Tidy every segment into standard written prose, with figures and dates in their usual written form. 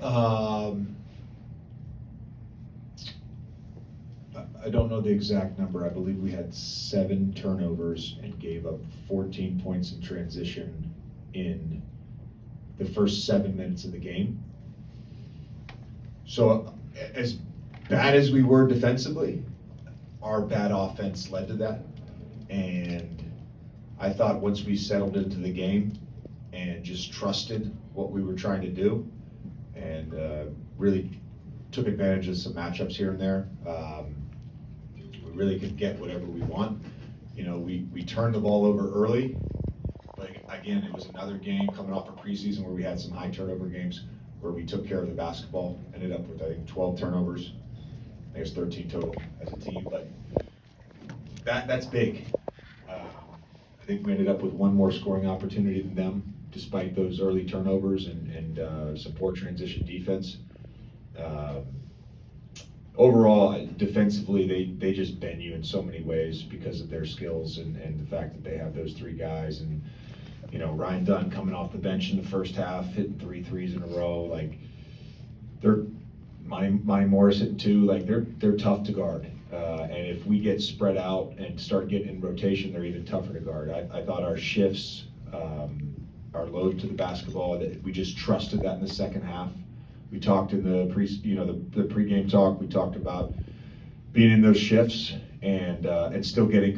Um, I don't know the exact number. I believe we had 7 turnovers and gave up 14 points in transition in the first 7 minutes of the game. So as bad as we were defensively, our bad offense led to that. And I thought once we settled into the game and just trusted what we were trying to do and really took advantage of some matchups here and there, we really could get whatever we want. You know, we turned the ball over early, but again, it was another game coming off a preseason where we had some high turnover games where we took care of the basketball, ended up with, I think, 12 turnovers. I think it's 13 total as a team, but that's big. I think we ended up with 1 more scoring opportunity than them, despite those early turnovers and some poor transition defense. Overall, defensively, they just bend you in so many ways because of their skills and the fact that they have those 3 guys. And, you know, Ryan Dunn coming off the bench in the first half, hitting 3 threes in a row. Like, they're Monty Morris hitting 2. Like, they're tough to guard. And if we get spread out and start getting in rotation, they're even tougher to guard. I thought our shifts, our load to the basketball, that we just trusted that in the second half. We talked in the pregame talk. We talked about being in those shifts and still getting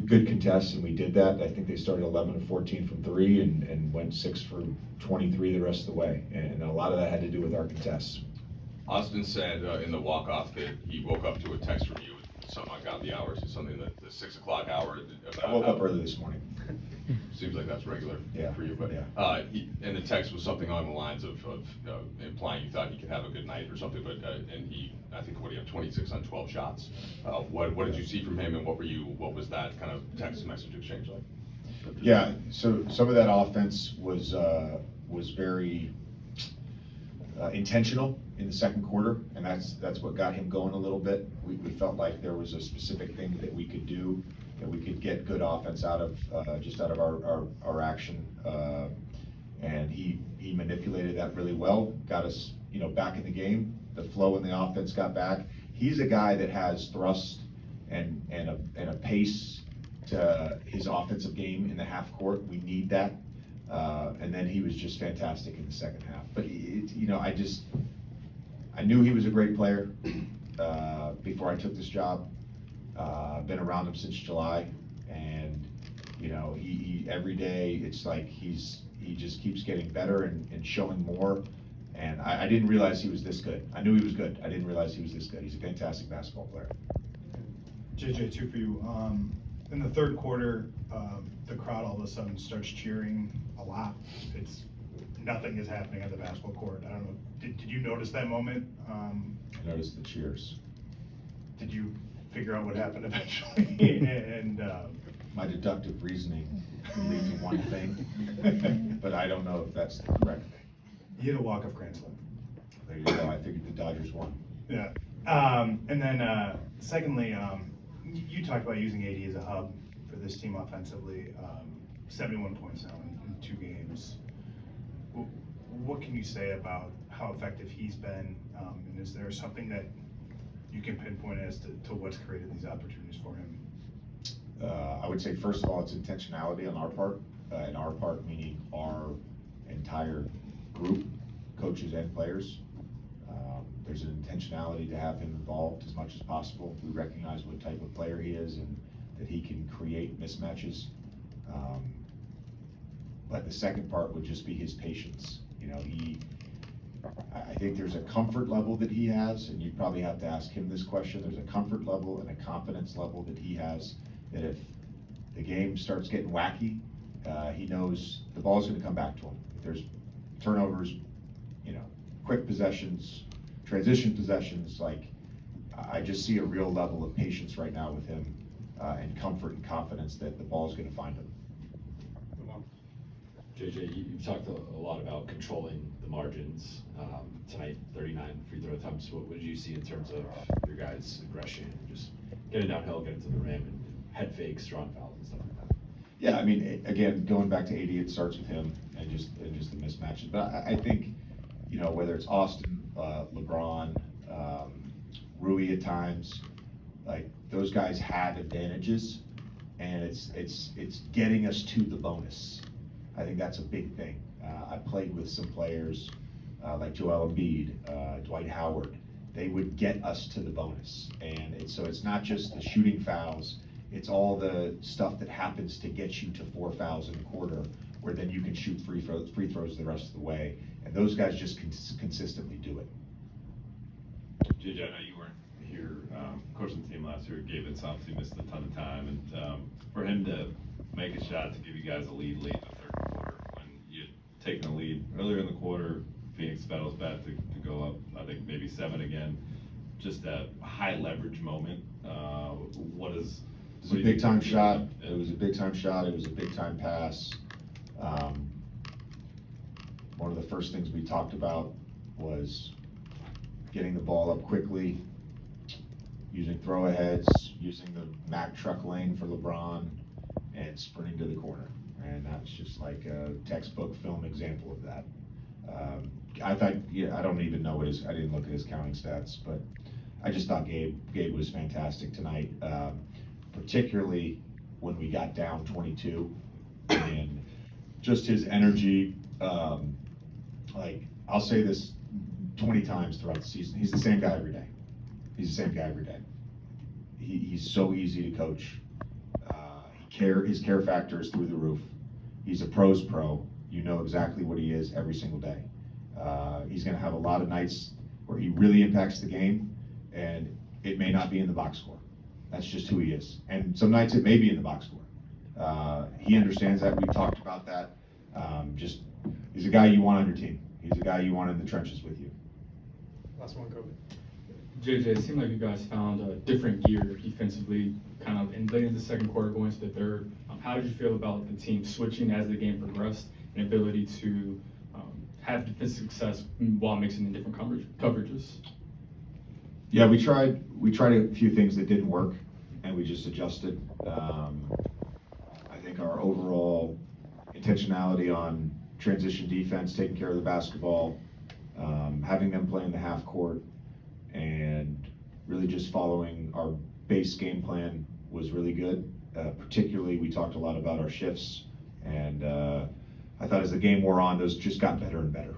good contests, and we did that. I think they started 11 of 14 from 3 and went 6 for 23 the rest of the way, and a lot of that had to do with our contests. Austin said in the walk-off that he woke up to a text from you, something like the hours, something that the 6 o'clock hour. I woke up early this morning. Seems like that's regular for you, but yeah. And the text was something along the lines of implying you thought he could have a good night or something. But and I think what he had 26 on 12 shots. What did you see from him, and what was that kind of text message exchange like? Yeah, so some of that offense was very intentional in the second quarter, and that's what got him going a little bit. We felt like there was a specific thing that we could do, that we could get good offense out of just out of our action, and he manipulated that really well, got us back in the game. The flow in the offense got back. He's a guy that has thrust and a pace to his offensive game in the half court. We need that. And then he was just fantastic in the second half. But I knew he was a great player before I took this job. I've been around him since July, and he every day it's like he just keeps getting better and showing more. And I didn't realize he was this good. I knew he was good. I didn't realize he was this good. He's a fantastic basketball player. JJ, 2 for you. In the third quarter, the crowd all of a sudden starts cheering a lot. Nothing is happening on the basketball court. I don't know. Did you notice that moment? I noticed the cheers. Did you figure out what happened eventually? and my deductive reasoning leads to one thing, but I don't know if that's the correct thing. You hit a walk-off grand slam. There you go. I figured the Dodgers won. Yeah. And then secondly, you talked about using AD as a hub for this team offensively. 71 points now in 2 games. What can you say about how effective he's been? And is there something that you can pinpoint as to what's created these opportunities for him? I would say, first of all, it's intentionality on our part. And our part meaning our entire group, coaches and players. There's an intentionality to have him involved as much as possible. We recognize what type of player he is and that he can create mismatches. But the second part would just be his patience. I think there's a comfort level that he has, and you probably have to ask him this question. There's a comfort level and a confidence level that he has that if the game starts getting wacky, he knows the ball's going to come back to him. If there's turnovers, quick possessions, transition possessions, like I just see a real level of patience right now with him and comfort and confidence that the ball's going to find him. JJ, you've talked a lot about controlling the margins. Tonight, 39 free throw attempts. What did you see in terms of your guys' aggression, just getting downhill, getting to the rim, and head fakes, strong fouls, and stuff like that? Yeah, I mean, again, going back to AD, it starts with him and just the mismatches. But I think, whether it's Austin, LeBron, Rui at times, like those guys have advantages, and it's getting us to the bonus. I think that's a big thing. I played with some players like Joel Embiid, Dwight Howard. They would get us to the bonus, and so it's not just the shooting fouls. It's all the stuff that happens to get you to 4 fouls in a quarter, where then you can shoot free throws the rest of the way. And those guys just consistently do it. JJ, I know you weren't here coaching the team last year. Gabe's obviously missed a ton of time, and for him to make a shot to give you guys a lead late in the third quarter when you'd taken a lead earlier in the quarter, Phoenix battles back to go up, I think maybe 7 again. Just a high leverage moment. What is? It was a big time shot. It was a big time shot. It was a big time pass. One of the first things we talked about was getting the ball up quickly, using throw-aheads, using the Mack truck lane for LeBron, and sprinting to the corner. And that's just like a textbook film example of that. I thought, I don't even know I didn't look at his counting stats, but I just thought Gabe was fantastic tonight, particularly when we got down 22, and just his energy. Like, I'll say this 20 times throughout the season, he's the same guy every day. He's the same guy every day. He's so easy to coach. His care factor is through the roof. He's a pro's pro. You know exactly what he is every single day. He's going to have a lot of nights where he really impacts the game, and it may not be in the box score. That's just who he is. And some nights it may be in the box score. He understands that. We've talked about that. He's a guy you want on your team. He's a guy you want in the trenches with you. Last one, Kobe. JJ, it seemed like you guys found a different gear defensively, kind of in late in the second quarter, going to the third. How did you feel about the team switching as the game progressed and ability to have defensive success while mixing in different coverages? Yeah, we tried a few things that didn't work, and we just adjusted. I think our overall intentionality on transition defense, taking care of the basketball, having them play in the half court, and really just following our base game plan was really good. Particularly, we talked a lot about our shifts, and I thought as the game wore on, those just got better and better.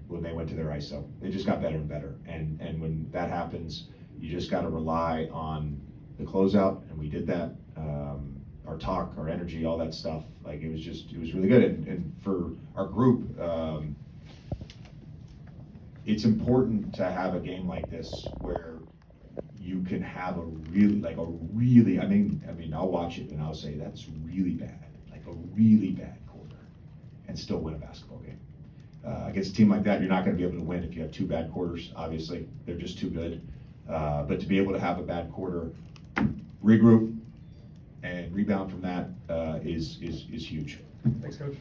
When they went to their ISO, they just got better and better. And when that happens, you just got to rely on the closeout, and we did that. Our talk, our energy, all that stuff. Like it was really good. And for our group, it's important to have a game like this where you can have a really, I mean, I'll watch it and I'll say that's really bad, like a really bad quarter, and still win a basketball game. Against a team like that, you're not going to be able to win if you have 2 bad quarters. Obviously, they're just too good. But to be able to have a bad quarter, regroup, and rebound from that is huge. Thanks, Coach.